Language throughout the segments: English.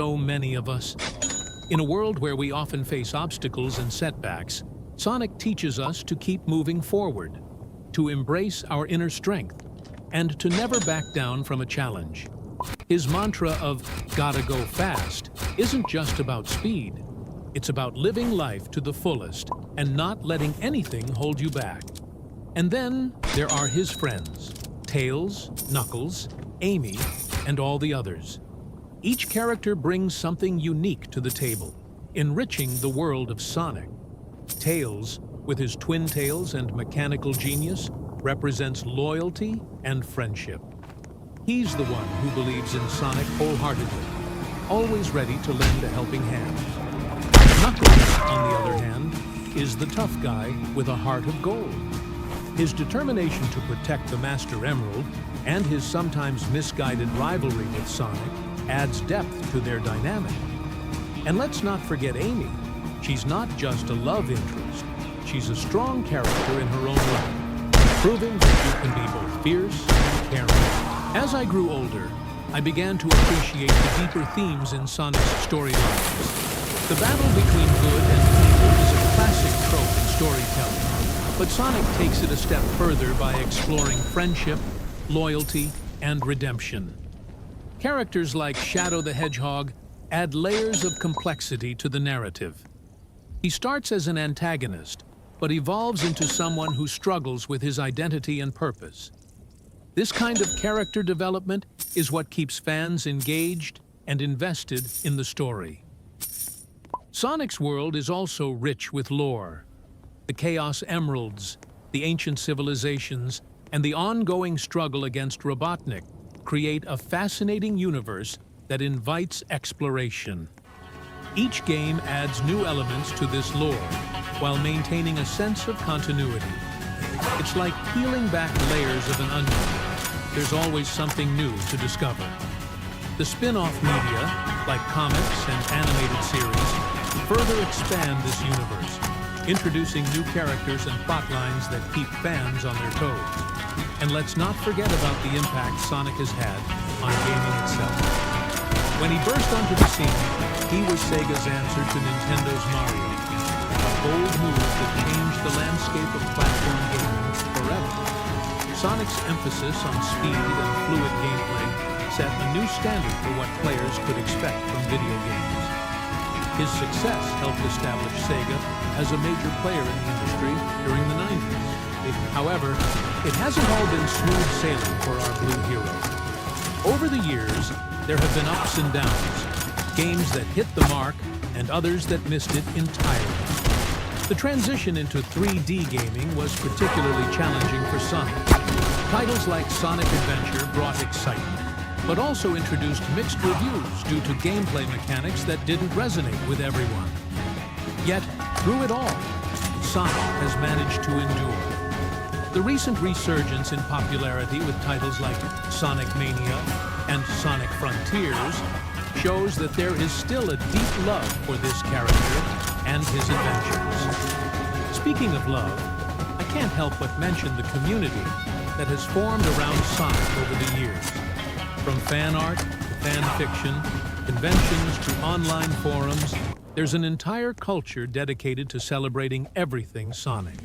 So many of us. In a world where we often face obstacles and setbacks, Sonic teaches us to keep moving forward, to embrace our inner strength, and to never back down from a challenge. His mantra of "gotta go fast" isn't just about speed. It's about living life to the fullest and not letting anything hold you back. And then there are his friends, Tails, Knuckles, Amy, and all the others. Each character brings something unique to the table, enriching the world of Sonic. Tails, with his twin tails and mechanical genius, represents loyalty and friendship. He's the one who believes in Sonic wholeheartedly, always ready to lend a helping hand. Knuckles, on the other hand, is the tough guy with a heart of gold. His determination to protect the Master Emerald and his sometimes misguided rivalry with Sonic adds depth to their dynamic. And let's not forget Amy. She's not just a love interest. She's a strong character in her own right, proving that you can be both fierce and caring. As I grew older, I began to appreciate the deeper themes in Sonic's storylines. The battle between good and evil is a classic trope in storytelling, but Sonic takes it a step further by exploring friendship, loyalty, and redemption. Characters like Shadow the Hedgehog add layers of complexity to the narrative. He starts as an antagonist, but evolves into someone who struggles with his identity and purpose. This kind of character development is what keeps fans engaged and invested in the story. Sonic's world is also rich with lore. The Chaos Emeralds, the ancient civilizations, and the ongoing struggle against Robotnik create a fascinating universe that invites exploration. Each game adds new elements to this lore, while maintaining a sense of continuity. It's like peeling back layers of an onion. There's always something new to discover. The spin-off media, like comics and animated series, further expand this universe, introducing new characters and plot lines that keep fans on their toes. And let's not forget about the impact Sonic has had on gaming itself. When he burst onto the scene, he was Sega's answer to Nintendo's Mario, a bold move that changed the landscape of platform gaming forever. Sonic's emphasis on speed and fluid gameplay set a new standard for what players could expect from video games. His success helped establish Sega as a major player in the industry during the 90s. However, it hasn't all been smooth sailing for our blue hero. Over the years, there have been ups and downs, games that hit the mark and others that missed it entirely. The transition into 3D gaming was particularly challenging for Sonic. Titles like Sonic Adventure brought excitement, but also introduced mixed reviews due to gameplay mechanics that didn't resonate with everyone. Yet, through it all, Sonic has managed to endure. The recent resurgence in popularity with titles like Sonic Mania and Sonic Frontiers shows that there is still a deep love for this character and his adventures. Speaking of love, I can't help but mention the community that has formed around Sonic over the years. From fan art to fan fiction, conventions to online forums, there's an entire culture dedicated to celebrating everything Sonic.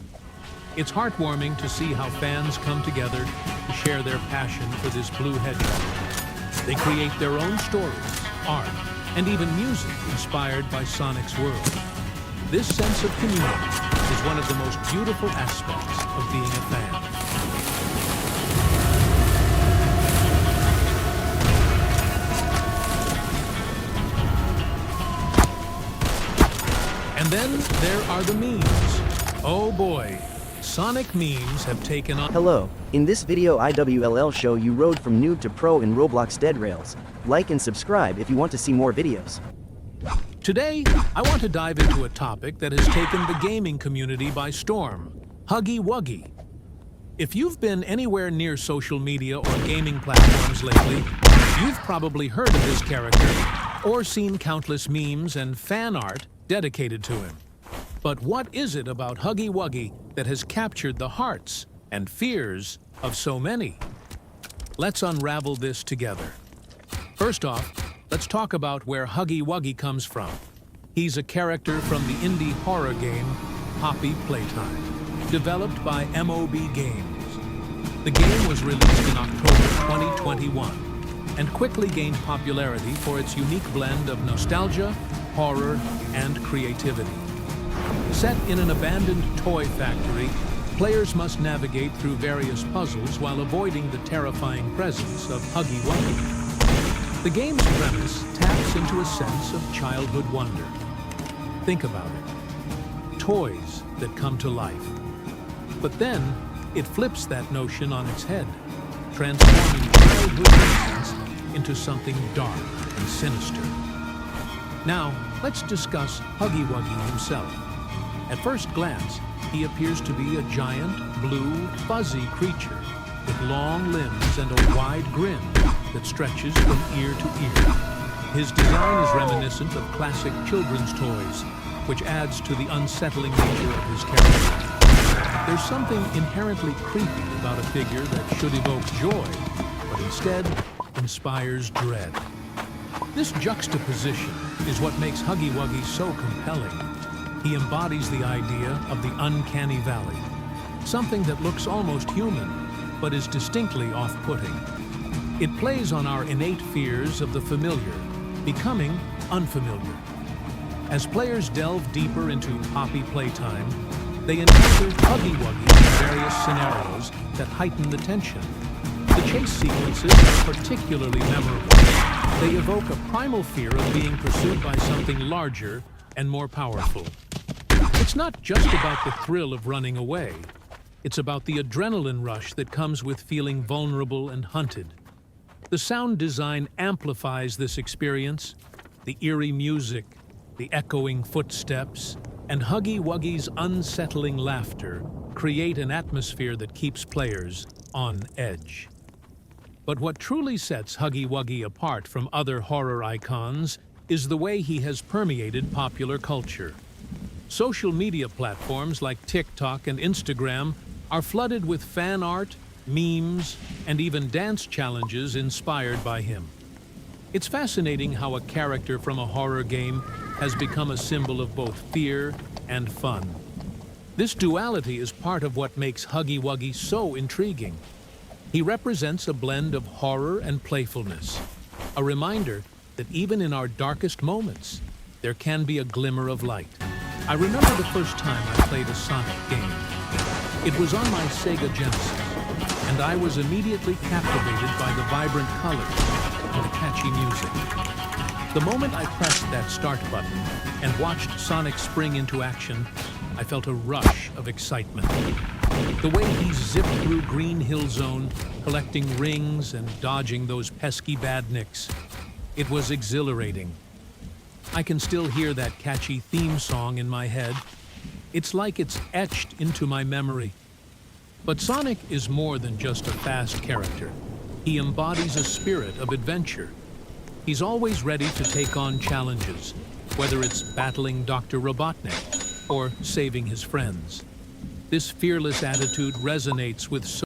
It's heartwarming to see how fans come together to share their passion for this blue hedgehog. They create their own stories, art, and even music inspired by Sonic's world. This sense of community is one of the most beautiful aspects of being a fan. And then there are the memes. Oh boy, Sonic memes have taken on. Hello, in this video IWLL show you road from noob to pro in Roblox Dead Rails. Like and subscribe if you want to see more videos. Today, I want to dive into a topic that has taken the gaming community by storm, Huggy Wuggy. If you've been anywhere near social media or gaming platforms lately, you've probably heard of this character or seen countless memes and fan art dedicated to him. But what is it about Huggy Wuggy that has captured the hearts and fears of so many? Let's unravel this together. First off, let's talk about where Huggy Wuggy comes from. He's a character from the indie horror game Poppy Playtime, developed by MOB Games. The game was released in October 2021 and quickly gained popularity for its unique blend of nostalgia, horror, and creativity. Set in an abandoned toy factory, players must navigate through various puzzles while avoiding the terrifying presence of Huggy Wuggy. The game's premise taps into a sense of childhood wonder. Think about it. Toys that come to life. But then, it flips that notion on its head, transforming childhood innocence into something dark and sinister. Now, let's discuss Huggy Wuggy himself. At first glance, he appears to be a giant, blue, fuzzy creature with long limbs and a wide grin that stretches from ear to ear. His design is reminiscent of classic children's toys, which adds to the unsettling nature of his character. There's something inherently creepy about a figure that should evoke joy, but instead inspires dread. This juxtaposition is what makes Huggy Wuggy so compelling. He embodies the idea of the uncanny valley, something that looks almost human, but is distinctly off-putting. It plays on our innate fears of the familiar, becoming unfamiliar. As players delve deeper into Poppy Playtime, they encounter Huggy Wuggy in various scenarios that heighten the tension. The chase sequences are particularly memorable. They evoke a primal fear of being pursued by something larger and more powerful. It's not just about the thrill of running away. It's about the adrenaline rush that comes with feeling vulnerable and hunted. The sound design amplifies this experience. The eerie music, the echoing footsteps, and Huggy Wuggy's unsettling laughter create an atmosphere that keeps players on edge. But what truly sets Huggy Wuggy apart from other horror icons is the way he has permeated popular culture. Social media platforms like TikTok and Instagram are flooded with fan art, memes, and even dance challenges inspired by him. It's fascinating how a character from a horror game has become a symbol of both fear and fun. This duality is part of what makes Huggy Wuggy so intriguing. He represents a blend of horror and playfulness, a reminder that even in our darkest moments, there can be a glimmer of light. I remember the first time I played a Sonic game. It was on my Sega Genesis, and I was immediately captivated by the vibrant colors and the catchy music. The moment I pressed that start button and watched Sonic spring into action, I felt a rush of excitement. The way he zipped through Green Hill Zone, collecting rings and dodging those pesky badniks, it was exhilarating. I can still hear that catchy theme song in my head. It's like it's etched into my memory. But Sonic is more than just a fast character. He embodies a spirit of adventure. He's always ready to take on challenges, whether it's battling Dr. Robotnik or saving his friends. This fearless attitude resonates with so